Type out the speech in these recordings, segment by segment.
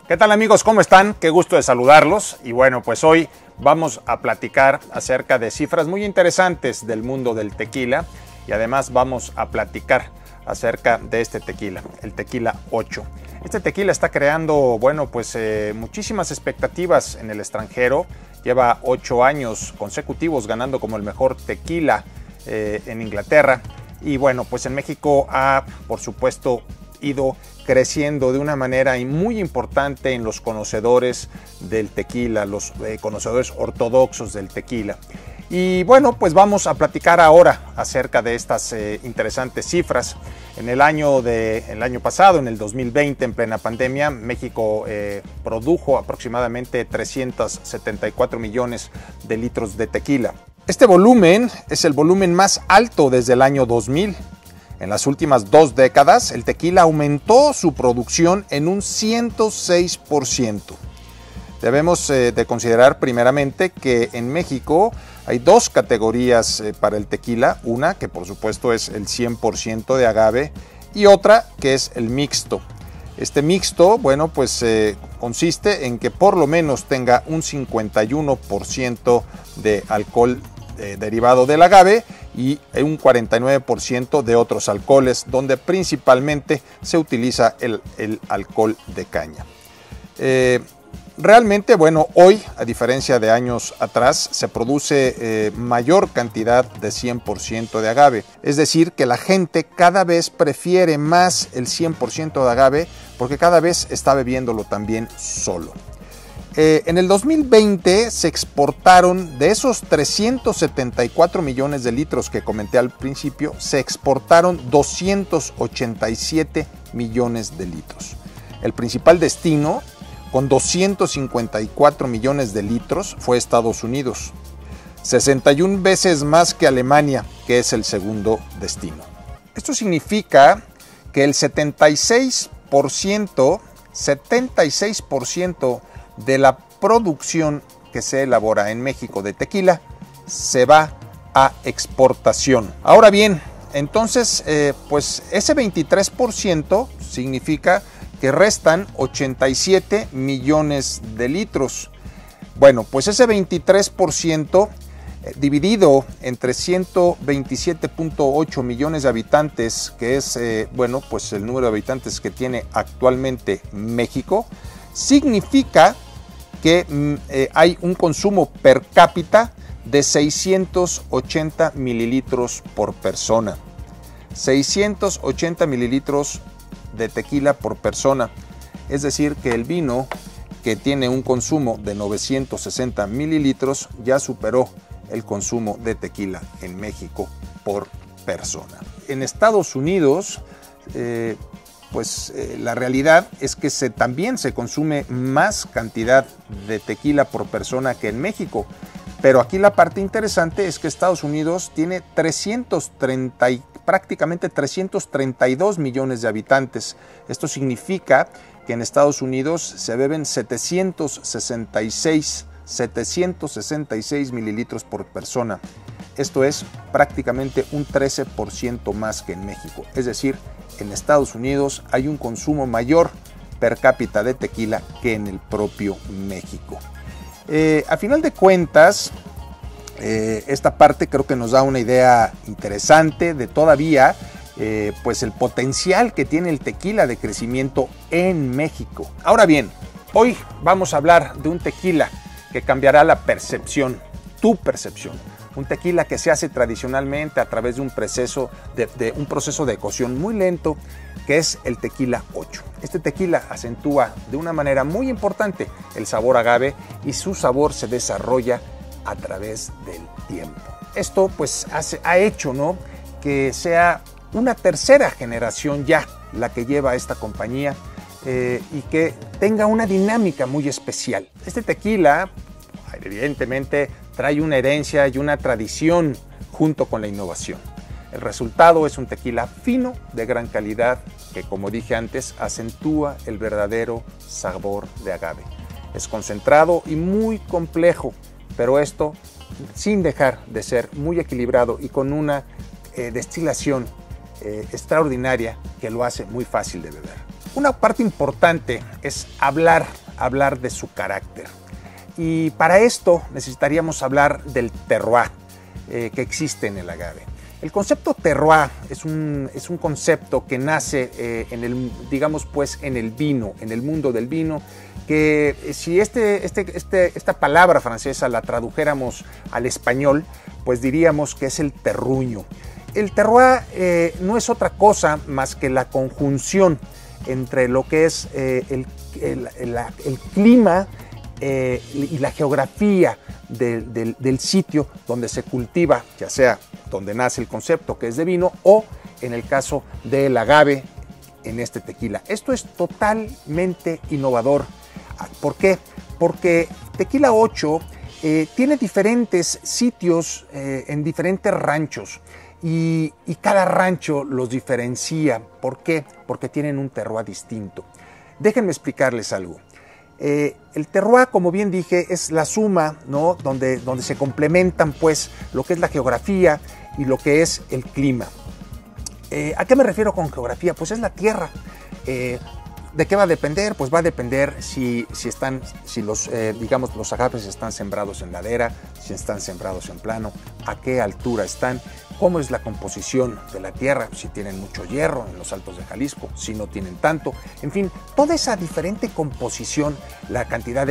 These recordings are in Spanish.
¿Qué tal amigos? ¿Cómo están? Qué gusto de saludarlos. Y bueno, pues hoy vamos a platicar acerca de cifras muy interesantes del mundo del tequila y además vamos a platicar acerca de este tequila, el Tequila 8. Este tequila está creando, bueno, pues muchísimas expectativas en el extranjero. Lleva 8 años consecutivos ganando como el mejor tequila en Inglaterra. Y bueno, pues en México ha, por supuesto, ido creciendo de una manera muy importante en los conocedores del tequila, los conocedores ortodoxos del tequila. Y bueno, pues vamos a platicar ahora acerca de estas interesantes cifras. En el año pasado, en el 2020, en plena pandemia, México produjo aproximadamente 374 millones de litros de tequila. Este volumen es el volumen más alto desde el año 2000. En las últimas 2 décadas, el tequila aumentó su producción en un 106%. Debemos de considerar primeramente que en México hay 2 categorías para el tequila. Una que por supuesto es el 100% de agave y otra que es el mixto. Este mixto, bueno, pues consiste en que por lo menos tenga un 51% de alcohol derivado del agave y un 49% de otros alcoholes, donde principalmente se utiliza el alcohol de caña. Realmente, bueno, hoy, a diferencia de años atrás, se produce mayor cantidad de 100% de agave. Es decir, que la gente cada vez prefiere más el 100% de agave porque cada vez está bebiéndolo también solo. En el 2020 se exportaron, de esos 374 millones de litros que comenté al principio, se exportaron 287 millones de litros. El principal destino, con 254 millones de litros, fue Estados Unidos. 61 veces más que Alemania, que es el segundo destino. Esto significa que el 76% de la producción que se elabora en México de tequila se va a exportación. Ahora bien, entonces, pues ese 23% significa que restan 87 millones de litros. Bueno, pues ese 23% dividido entre 127.8 millones de habitantes, que es, bueno, pues el número de habitantes que tiene actualmente México, significa que hay un consumo per cápita de 680 mililitros por persona. 680 mililitros de tequila por persona. Es decir, que el vino, que tiene un consumo de 960 mililitros, ya superó el consumo de tequila en México por persona. En Estados Unidos, la realidad es que también se consume más cantidad de tequila por persona que en México. Pero aquí la parte interesante es que Estados Unidos tiene prácticamente 332 millones de habitantes. Esto significa que en Estados Unidos se beben 766 mililitros por persona. Esto es prácticamente un 13% más que en México. Es decir, en Estados Unidos hay un consumo mayor per cápita de tequila que en el propio México. A final de cuentas, esta parte creo que nos da una idea interesante de todavía pues el potencial que tiene el tequila de crecimiento en México. Ahora bien, hoy vamos a hablar de un tequila que cambiará la percepción, tu percepción. Un tequila que se hace tradicionalmente a través de un proceso de cocción muy lento, que es el Tequila 8. Este tequila acentúa de una manera muy importante el sabor agave y su sabor se desarrolla a través del tiempo. Esto pues ha hecho, ¿no?, que sea una tercera generación ya la que lleva a esta compañía y que tenga una dinámica muy especial. Este tequila evidentemente trae una herencia y una tradición junto con la innovación. El resultado es un tequila fino, de gran calidad, que, como dije antes, acentúa el verdadero sabor de agave. Es concentrado y muy complejo, pero esto sin dejar de ser muy equilibrado y con una destilación extraordinaria que lo hace muy fácil de beber. una parte importante es hablar de su carácter. Y para esto necesitaríamos hablar del terroir que existe en el agave. El concepto terroir es un concepto que nace digamos pues, en el vino, en el mundo del vino, que si esta palabra francesa la tradujéramos al español, pues diríamos que es el terruño. El terroir no es otra cosa más que la conjunción entre lo que es el clima y la geografía del sitio donde se cultiva, ya sea donde nace el concepto que es de vino o en el caso del agave en este tequila. Esto es totalmente innovador. ¿Por qué? Porque Tequila 8 tiene diferentes sitios en diferentes ranchos y cada rancho los diferencia. ¿Por qué? Porque tienen un terroir distinto. Déjenme explicarles algo. El terroir, como bien dije, es la suma, ¿no? donde se complementan pues lo que es la geografía y lo que es el clima. ¿A qué me refiero con geografía? Pues es la tierra. ¿De qué va a depender? Pues va a depender si los agaves están sembrados en ladera, si están sembrados en plano, a qué altura están, cómo es la composición de la tierra, si tienen mucho hierro en los altos de Jalisco, si no tienen tanto, en fin, toda esa diferente composición, la cantidad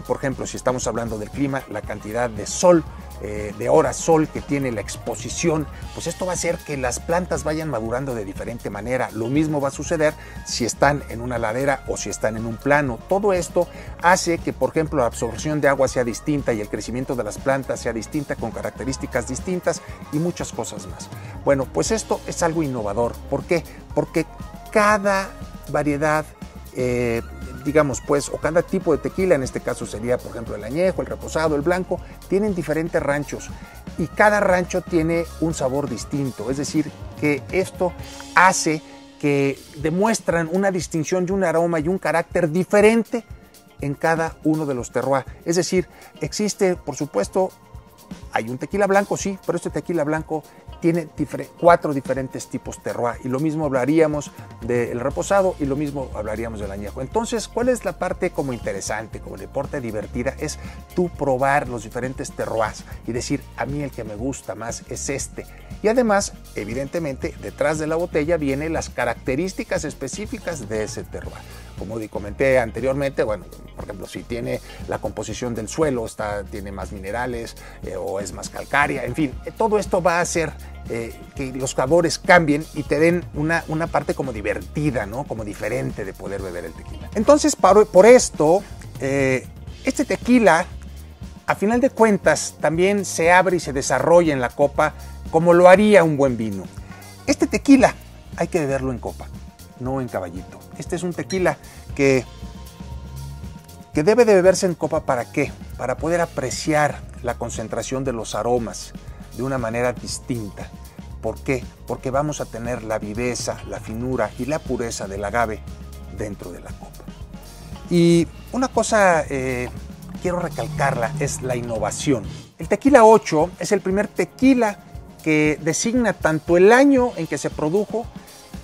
por ejemplo, si estamos hablando del clima, la cantidad de sol, de horas sol que tiene la exposición, pues esto va a hacer que las plantas vayan madurando de diferente manera. Lo mismo va a suceder si están en una ladera o si están en un plano. Todo esto hace que, por ejemplo, la absorción de agua sea distinta y el crecimiento de las plantas sea distinta, con características distintas y muchas cosas más. Bueno, pues esto es algo innovador. ¿Por qué? Porque cada variedad digamos pues, o cada tipo de tequila, en este caso sería por ejemplo el añejo, el reposado, el blanco, tienen diferentes ranchos y cada rancho tiene un sabor distinto, es decir, que esto hace que demuestran una distinción y un aroma y un carácter diferente en cada uno de los terroirs. Es decir, existe, por supuesto, hay un tequila blanco, sí, pero este tequila blanco tiene 4 diferentes tipos terroir y lo mismo hablaríamos del reposado y lo mismo hablaríamos del añejo. Entonces, ¿cuál es la parte como interesante, como la parte divertida? Es tú probar los diferentes terroirs y decir, a mí el que me gusta más es este. Y además, evidentemente, detrás de la botella vienen las características específicas de ese terroir. Como comenté anteriormente, bueno, por ejemplo, si tiene la composición del suelo, tiene más minerales o es más calcárea, en fin, todo esto va a hacer que los sabores cambien y te den una parte como divertida, ¿no? Como diferente de poder beber el tequila. Entonces, por esto, este tequila, a final de cuentas, también se abre y se desarrolla en la copa como lo haría un buen vino. Este tequila hay que beberlo en copa, no en caballito. Este es un tequila que debe de beberse en copa. ¿Para qué? Para poder apreciar la concentración de los aromas de una manera distinta. ¿Por qué? Porque vamos a tener la viveza, la finura y la pureza del agave dentro de la copa. Y una cosa quiero recalcarla, es la innovación. El Tequila 8 es el primer tequila que designa tanto el año en que se produjo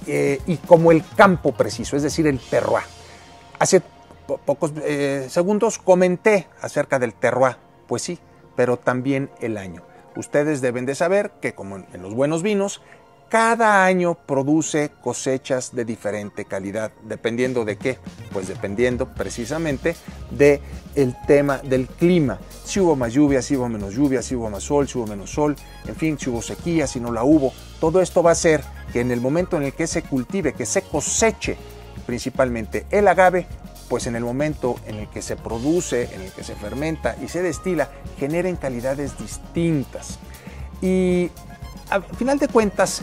y como el campo preciso, es decir, el terroir. Hace pocos segundos comenté acerca del terroir, pues sí, pero también el año. Ustedes deben de saber que, como en los buenos vinos, cada año produce cosechas de diferente calidad. ¿Dependiendo de qué? Pues dependiendo precisamente del tema del clima. Si hubo más lluvia, si hubo menos lluvia, si hubo más sol, si hubo menos sol, en fin, si hubo sequía, si no la hubo. Todo esto va a hacer que en el momento en el que se cultive, que se coseche principalmente el agave, pues en el momento en el que se produce, en el que se fermenta y se destila, generen calidades distintas. Y al final de cuentas,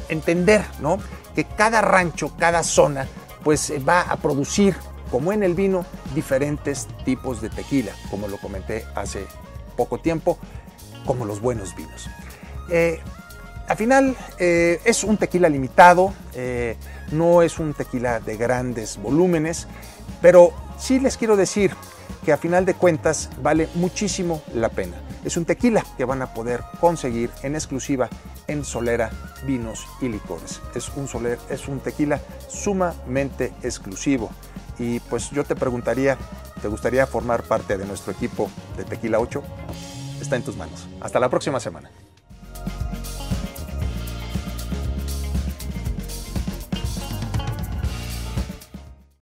entender, ¿no?, que cada rancho, cada zona, pues va a producir, como en el vino, diferentes tipos de tequila, como lo comenté hace poco tiempo, como los buenos vinos. Al final es un tequila limitado, no es un tequila de grandes volúmenes, pero sí les quiero decir que a final de cuentas vale muchísimo la pena. Es un tequila que van a poder conseguir en exclusiva en Solera Vinos y Licores. Es un tequila sumamente exclusivo. Y pues yo te preguntaría, ¿te gustaría formar parte de nuestro equipo de Tequila 8? Está en tus manos. Hasta la próxima semana.